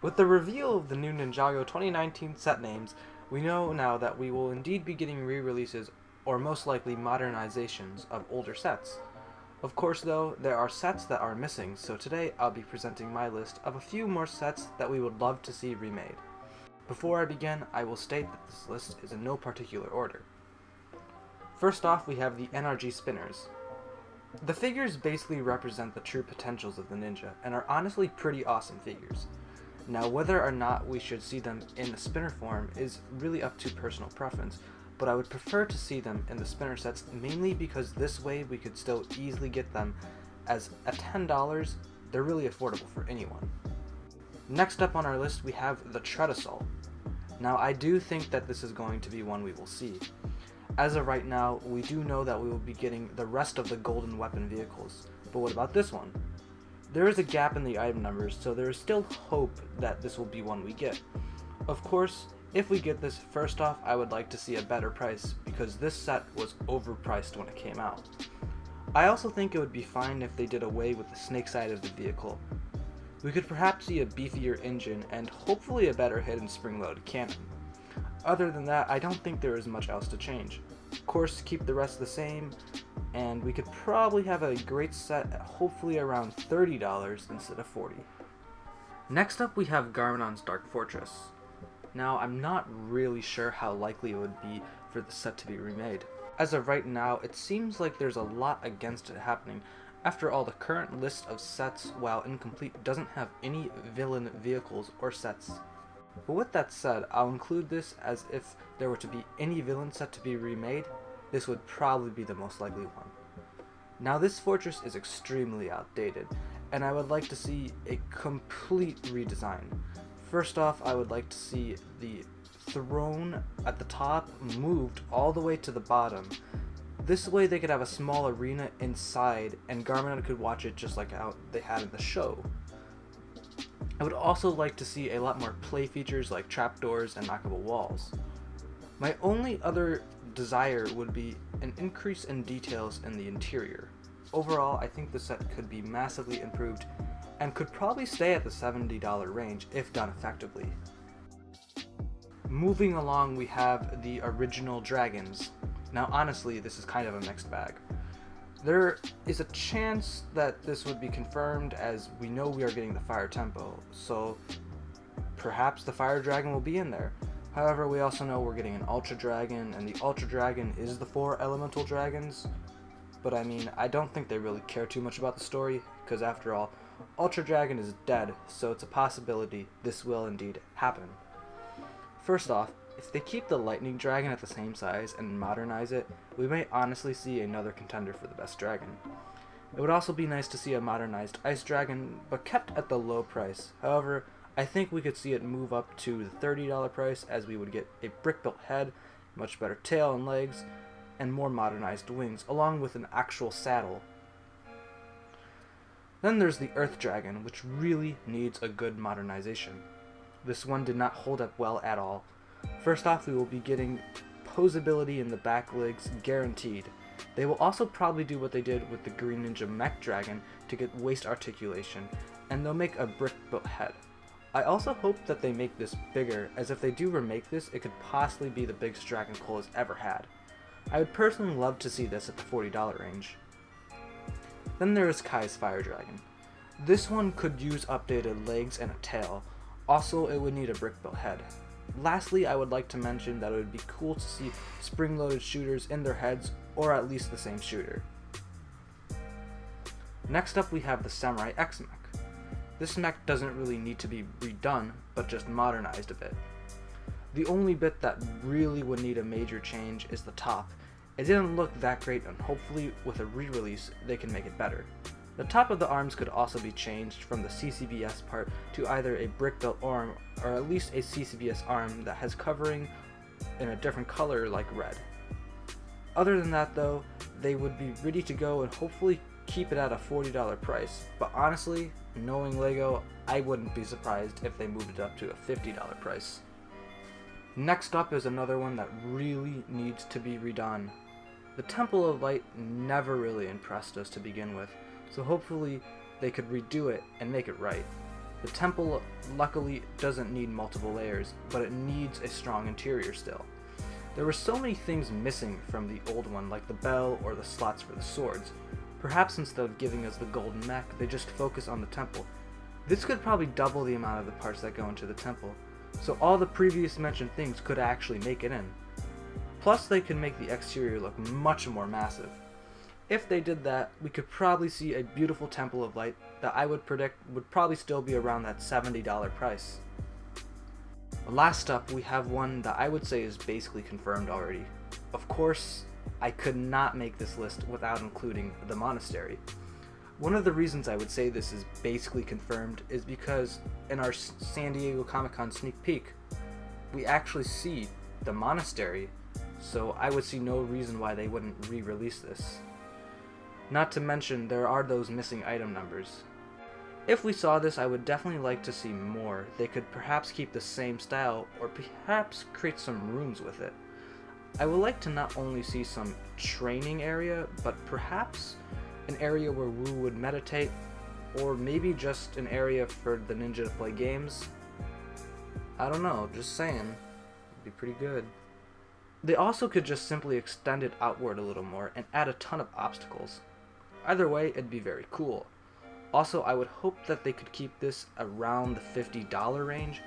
With the reveal of the new Ninjago 2019 set names, we know now that we will indeed be getting re-releases or most likely modernizations of older sets. Of course though, there are sets that are missing, so today I'll be presenting my list of a few more sets that we would love to see remade. Before I begin, I will state that this list is in no particular order. First off, we have the NRG Spinners. The figures basically represent the true potentials of the ninja, and are honestly pretty awesome figures. Now, whether or not we should see them in the spinner form is really up to personal preference, but I would prefer to see them in the spinner sets mainly because this way we could still easily get them, as at $10, they're really affordable for anyone. Next up on our list we have the Treadasol. Now I do think that this is going to be one we will see. As of right now, we do know that we will be getting the rest of the golden weapon vehicles, but what about this one? There is a gap in the item numbers, so there is still hope that this will be one we get. Of course, if we get this, first off, I would like to see a better price, because this set was overpriced when it came out. I also think it would be fine if they did away with the snake side of the vehicle. We could perhaps see a beefier engine and hopefully a better hidden spring-loaded cannon. Other than that, I don't think there is much else to change. Of course, keep the rest the same, and we could probably have a great set at hopefully around $30 instead of $40. Next up we have Garmadon's Dark Fortress. Now, I'm not really sure how likely it would be for the set to be remade. As of right now, it seems like there's a lot against it happening. After all, the current list of sets, while incomplete, doesn't have any villain vehicles or sets. But with that said, I'll include this as if there were to be any villain set to be remade, this would probably be the most likely one. Now this fortress is extremely outdated, and I would like to see a complete redesign. First off, I would like to see the throne at the top moved all the way to the bottom. This way they could have a small arena inside, and Garmadon could watch it just like how they had in the show. I would also like to see a lot more play features like trapdoors and knockable walls. My only other desire would be an increase in details in the interior. Overall, I think the set could be massively improved and could probably stay at the $70 range if done effectively. Moving along, we have the original dragons. Now honestly, this is kind of a mixed bag. There is a chance that this would be confirmed, as we know we are getting the fire tempo, so perhaps the fire dragon will be in there. However, we also know we're getting an ultra dragon, and the ultra dragon is the 4 elemental dragons, but I mean, I don't think they really care too much about the story, because after all, ultra dragon is dead, so it's a possibility this will indeed happen. First off, if they keep the lightning dragon at the same size and modernize it, we may honestly see another contender for the best dragon. It would also be nice to see a modernized ice dragon, but kept at the low price. However, I think we could see it move up to the $30 price, as we would get a brick-built head, much better tail and legs, and more modernized wings, along with an actual saddle. Then there's the Earth Dragon, which really needs a good modernization. This one did not hold up well at all. First off, we will be getting posability in the back legs guaranteed. They will also probably do what they did with the Green Ninja Mech Dragon to get waist articulation, and they'll make a brick-built head. I also hope that they make this bigger, as if they do remake this, it could possibly be the biggest dragon Cole has ever had. I would personally love to see this at the $40 range. Then there is Kai's Fire Dragon. This one could use updated legs and a tail. Also, it would need a brick-built head. Lastly, I would like to mention that it would be cool to see spring-loaded shooters in their heads, or at least the same shooter. Next up we have the Samurai X mech. This mech doesn't really need to be redone, but just modernized a bit. The only bit that really would need a major change is the top. It didn't look that great, and hopefully with a re-release they can make it better. The top of the arms could also be changed from the CCBS part to either a brick-built arm, or at least a CCBS arm that has covering in a different color like red. Other than that though, they would be ready to go and hopefully keep it at a $40 price, but honestly, knowing LEGO, I wouldn't be surprised if they moved it up to a $50 price. Next up is another one that really needs to be redone. The Temple of Light never really impressed us to begin with, so hopefully they could redo it and make it right. The temple luckily doesn't need multiple layers, but it needs a strong interior still. There were so many things missing from the old one, like the bell or the slots for the swords. Perhaps instead of giving us the golden mech, they just focus on the temple. This could probably double the amount of the parts that go into the temple, so all the previous mentioned things could actually make it in. Plus they could make the exterior look much more massive. If they did that, we could probably see a beautiful Temple of Light that I would predict would probably still be around that $70 price. Last up, we have one that I would say is basically confirmed already. Of course, I could not make this list without including the Monastery. One of the reasons I would say this is basically confirmed is because in our San Diego Comic-Con sneak peek, we actually see the Monastery, so I would see no reason why they wouldn't re-release this. Not to mention, there are those missing item numbers. If we saw this, I would definitely like to see more. They could perhaps keep the same style, or perhaps create some rooms with it. I would like to not only see some training area, but perhaps an area where Wu would meditate, or maybe just an area for the ninja to play games. I don't know, just saying. It'd be pretty good. They also could just simply extend it outward a little more and add a ton of obstacles. Either way, it'd be very cool. Also, I would hope that they could keep this around the $50 range,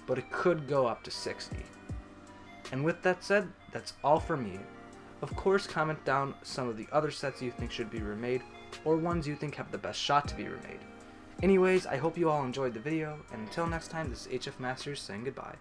but it could go up to $60. And with that said, that's all for me. Of course, comment down some of the other sets you think should be remade, or ones you think have the best shot to be remade. Anyways, I hope you all enjoyed the video, and until next time, this is Hfmasters saying goodbye.